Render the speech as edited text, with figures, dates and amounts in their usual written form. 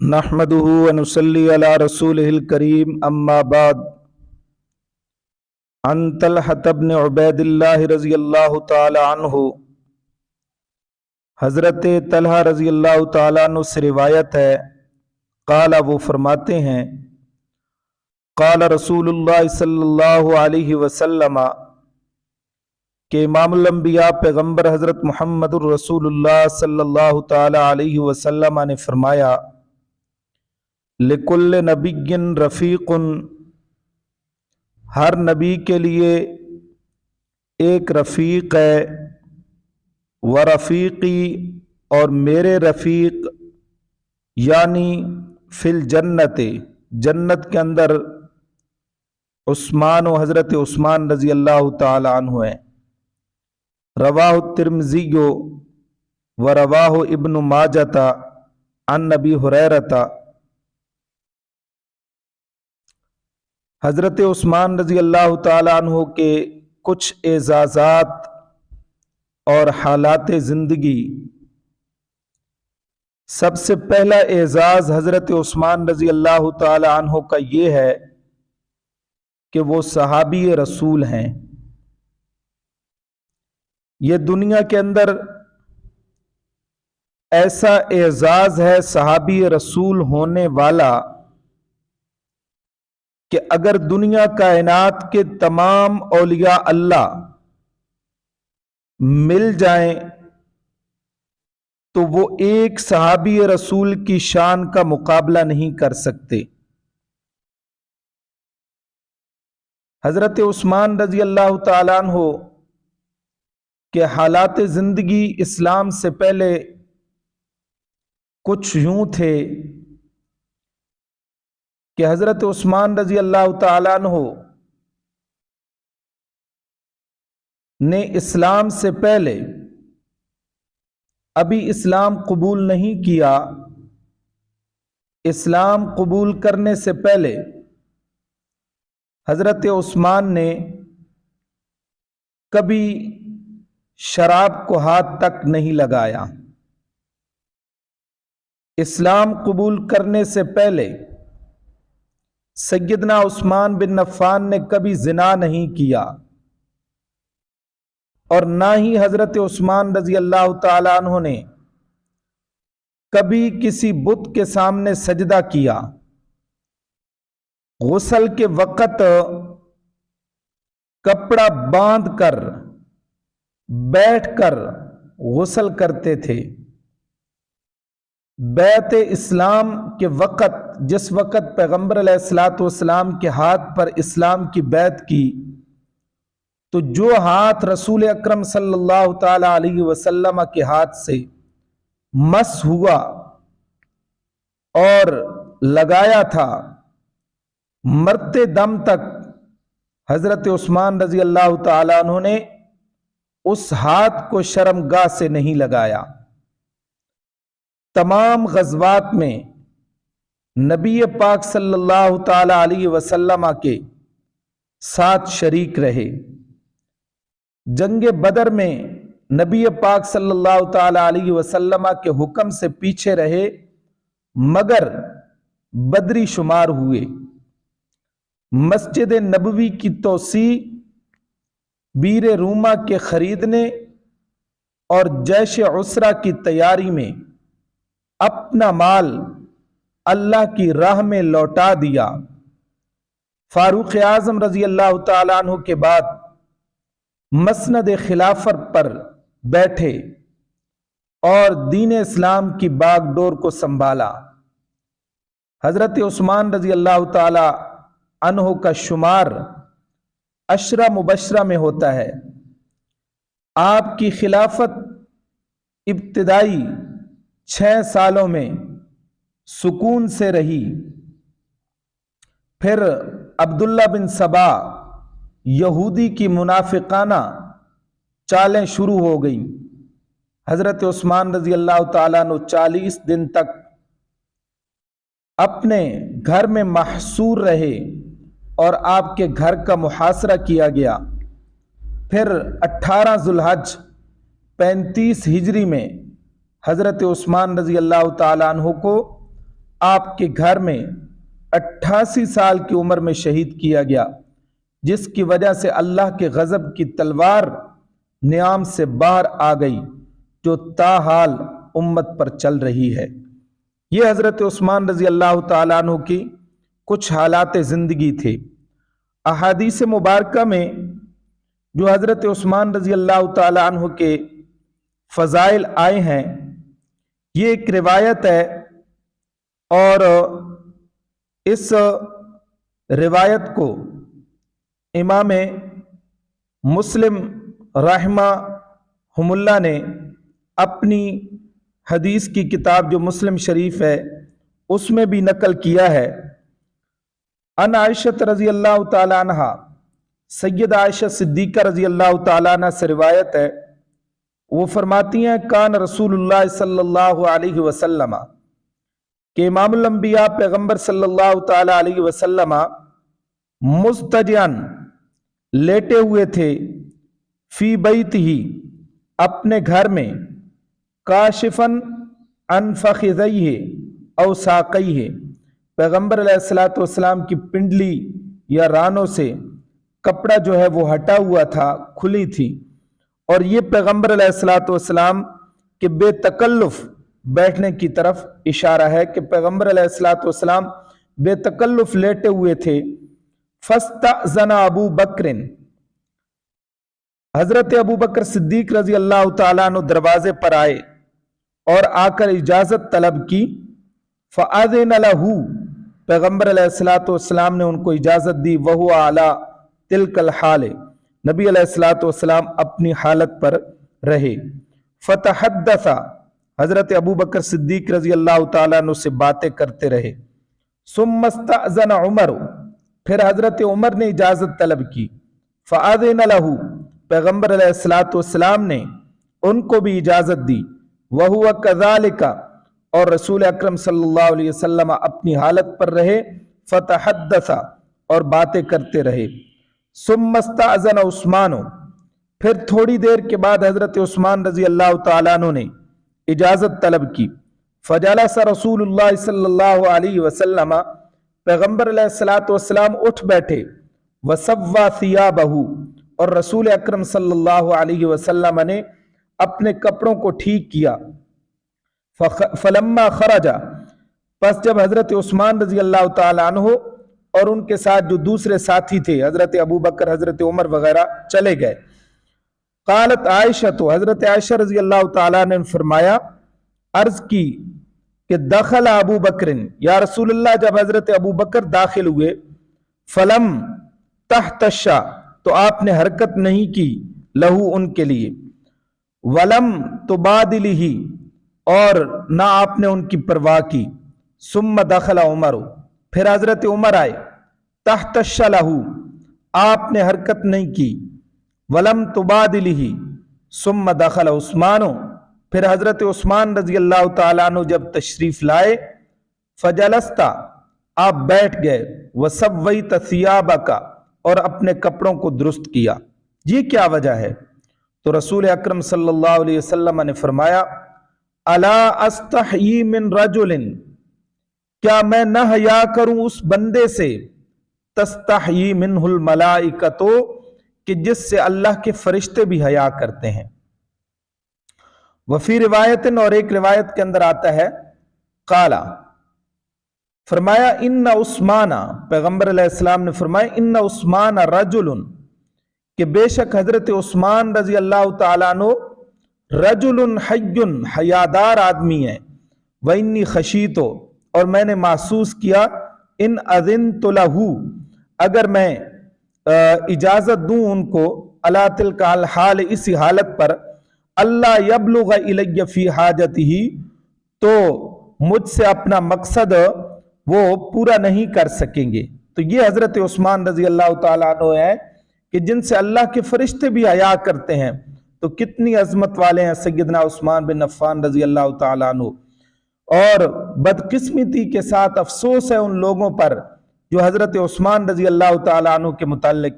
نحمده ونصلي على رسوله الكريم اما بعد عن طلحة بن عبید اللہ رضی اللہ تعالی عنہ، حضرت طلحہ رضی اللہ تعالی عنہ سے روایت ہے، قال وہ فرماتے ہیں، قال رسول اللہ صلی اللہ علیہ وسلم کہ امام الانبیاء پیغمبر حضرت محمد الرسول اللہ صلی اللہ تعالی علیہ وسلم نے فرمایا، لکل نبی رفیق، ہر نبی کے لیے ایک رفیق ہے، ورفیقی اور میرے رفیق، یعنی فی الجنت، جنت کے اندر عثمان و حضرت عثمان رضی اللہ تعالی عنہ ہیں۔ رواہ الترمذی و رواہ ابن ماجہ عن نبی ہریرہ۔ حضرت عثمان رضی اللہ تعالی عنہ کے کچھ اعزازات اور حالات زندگی۔ سب سے پہلا اعزاز حضرت عثمان رضی اللہ تعالی عنہ کا یہ ہے کہ وہ صحابی رسول ہیں۔ یہ دنیا کے اندر ایسا اعزاز ہے صحابی رسول ہونے والا کہ اگر دنیا کائنات کے تمام اولیاء اللہ مل جائیں تو وہ ایک صحابی رسول کی شان کا مقابلہ نہیں کر سکتے۔ حضرت عثمان رضی اللہ تعالیٰ عنہ کے حالات زندگی اسلام سے پہلے کچھ یوں تھے کہ حضرت عثمان رضی اللہ تعالیٰ عنہ نے اسلام سے پہلے ابھی اسلام قبول نہیں کیا۔ اسلام قبول کرنے سے پہلے حضرت عثمان نے کبھی شراب کو ہاتھ تک نہیں لگایا۔ اسلام قبول کرنے سے پہلے سیدنا عثمان بن عفان نے کبھی زنا نہیں کیا، اور نہ ہی حضرت عثمان رضی اللہ تعالی عنہ نے کبھی کسی بت کے سامنے سجدہ کیا۔ غسل کے وقت کپڑا باندھ کر بیٹھ کر غسل کرتے تھے۔ بیعت اسلام کے وقت، جس وقت پیغمبر علیہ الصلوۃ والسلام کے ہاتھ پر اسلام کی بیعت کی، تو جو ہاتھ رسول اکرم صلی اللہ تعالی علیہ وسلم کے ہاتھ سے مس ہوا اور لگایا تھا، مرتے دم تک حضرت عثمان رضی اللہ تعالی عنہ نے اس ہاتھ کو شرمگاہ سے نہیں لگایا۔ تمام غزوات میں نبی پاک صلی اللہ تعالی علیہ وسلم کے ساتھ شریک رہے۔ جنگ بدر میں نبی پاک صلی اللہ تعالی علیہ وسلم کے حکم سے پیچھے رہے، مگر بدری شمار ہوئے۔ مسجد نبوی کی توسیع، بیر روما کے خریدنے اور جیش عسرہ کی تیاری میں اپنا مال اللہ کی راہ میں لوٹا دیا۔ فاروق اعظم رضی اللہ تعالیٰ عنہ کے بعد مسند خلافت پر بیٹھے اور دین اسلام کی باغ ڈور کو سنبھالا۔ حضرت عثمان رضی اللہ تعالی عنہ کا شمار عشرہ مبشرہ میں ہوتا ہے۔ آپ کی خلافت ابتدائی 6 سالوں میں سکون سے رہی، پھر عبداللہ بن سبا یہودی کی منافقانہ چالیں شروع ہو گئیں۔ حضرت عثمان رضی اللہ تعالیٰ عنہ 40 دن تک اپنے گھر میں محصور رہے اور آپ کے گھر کا محاصرہ کیا گیا۔ پھر 18 ذو الحج 35 ہجری میں حضرت عثمان رضی اللہ تعالیٰ عنہ کو آپ کے گھر میں 88 سال کی عمر میں شہید کیا گیا، جس کی وجہ سے اللہ کے غضب کی تلوار نیام سے باہر آ گئی جو تاحال امت پر چل رہی ہے۔ یہ حضرت عثمان رضی اللہ تعالیٰ عنہ کی کچھ حالات زندگی تھے۔ احادیث مبارکہ میں جو حضرت عثمان رضی اللہ تعالیٰ عنہ کے فضائل آئے ہیں، یہ ایک روایت ہے، اور اس روایت کو امام مسلم رحمہ اللہ نے اپنی حدیث کی کتاب جو مسلم شریف ہے اس میں بھی نقل کیا ہے۔ ان عائشہ رضی اللہ تعالیٰ عنہ، سید عائشہ صدیقہ رضی اللہ تعالیٰ عنہ سے روایت ہے، وہ فرماتی ہیں کان رسول اللہ صلی اللہ علیہ وسلم، کہ امام الانبیاء پیغمبر صلی اللہ تعالیٰ علیہ وسلم مستجعن لیٹے ہوئے تھے، فی بیت ہی اپنے گھر میں، کاشفن عن فخذیہ او ساقیہ، پیغمبر علیہ الصلوۃ والسلام کی پنڈلی یا رانوں سے کپڑا جو ہے وہ ہٹا ہوا تھا، کھلی تھی، اور یہ پیغمبر علیہ الصلوۃ والسلام کے بے تکلف بیٹھنے کی طرف اشارہ ہے کہ پیغمبر علیہ الصلوۃ والسلام بے تکلف لیٹے ہوئے تھے۔ فاستأذن ابو بکر، حضرت ابو بکر صدیق رضی اللہ تعالیٰ عنہ دروازے پر آئے اور آ کر اجازت طلب کی۔ فأذن له، پیغمبر علیہ الصلوۃ والسلام نے ان کو اجازت دی۔ وہو علی تلک الحال، نبی علیہ الصلوۃ والسلام اپنی حالت پر رہے۔ فتحدث، حضرت ابو بکر صدیق رضی اللہ تعالیٰ عنہ سے باتیں کرتے رہے۔ ثم استأذن عمر، پھر حضرت عمر نے اجازت طلب کی۔ فأذن له، پیغمبر علیہ الصلوۃ والسلام نے ان کو بھی اجازت دی۔ وہو کذالک، اور رسول اکرم صلی اللہ علیہ وسلم اپنی حالت پر رہے۔ فتحدث، اور باتیں کرتے رہے۔ ثم استأذن عثمان، پھر تھوڑی دیر کے بعد حضرت عثمان رضی اللہ تعالیٰ عنہ نے اجازت طلب کی۔ فجلس رسول اللہ صلی اللہ علیہ وسلم، پیغمبر علیہ الصلوۃ والسلام اٹھ بیٹھے۔ وسوى ثيابه، اور رسول اکرم صلی اللہ علیہ وسلم نے اپنے کپڑوں کو ٹھیک کیا۔ فلما خرج، پس جب حضرت عثمان رضی اللہ تعالیٰ عنہ اور ان کے ساتھ جو دوسرے ساتھی تھے حضرت ابو بکر، حضرت عمر وغیرہ چلے گئے، قالت عائشہ، تو حضرت عائشہ رضی اللہ تعالیٰ نے فرمایا، عرض کی کہ دخل ابو بکر، یا رسول اللہ جب حضرت ابو بکر داخل ہوئے، فلم تحتش، تو آپ نے حرکت نہیں کی، لہو ان کے لیے، ولم تبادلہ، اور نہ آپ نے ان کی پرواہ کی۔ ثم دخل عمر، پھر حضرت عمر آئے، تحتش لہو، آپ نے حرکت نہیں کی، ولم تبادلہ، ثم دخل عثمان، پھر حضرت عثمان رضی اللہ تعالیٰ عنہ جب تشریف لائے، فجلست، آپ بیٹھ گئے، وسویت ثیابک، اور اپنے کپڑوں کو درست کیا۔ یہ کیا وجہ ہے؟ تو رسول اکرم صلی اللہ علیہ وسلم نے فرمایا، الا استحیی من رجل، کیا میں نہ حیا کروں اس بندے سے، تستحیی منہ الملائکۃ، کہ جس سے اللہ کے فرشتے بھی حیا کرتے ہیں۔ وفی روایت، اور ایک روایت کے اندر آتا ہے، قالا، فرمایا، ان عثمان، پیغمبر علیہ السلام نے فرمایا، ان عثمان رجل، کہ بے شک حضرت عثمان رضی اللہ تعالیٰ عنہ رجل حی، حیادار آدمی ہے، وانی خشیت، اور میں نے محسوس کیا، ان اذنت لہ، اگر میں اجازت دوں ان کو، علی تلک الحال، اسی حالت پر، اللہ یبلغ الی فی حاجتہ، تو مجھ سے اپنا مقصد وہ پورا نہیں کر سکیں گے۔ تو یہ حضرت عثمان رضی اللہ تعالیٰ عنہ ہے کہ جن سے اللہ کے فرشتے بھی حیا کرتے ہیں، تو کتنی عظمت والے ہیں سیدنا عثمان بن عفان رضی اللہ تعالیٰ عنہ۔ اور بدقسمتی کے ساتھ افسوس ہے ان لوگوں پر جو حضرت عثمان رضی اللہ تعالیٰ عنہ کے متعلق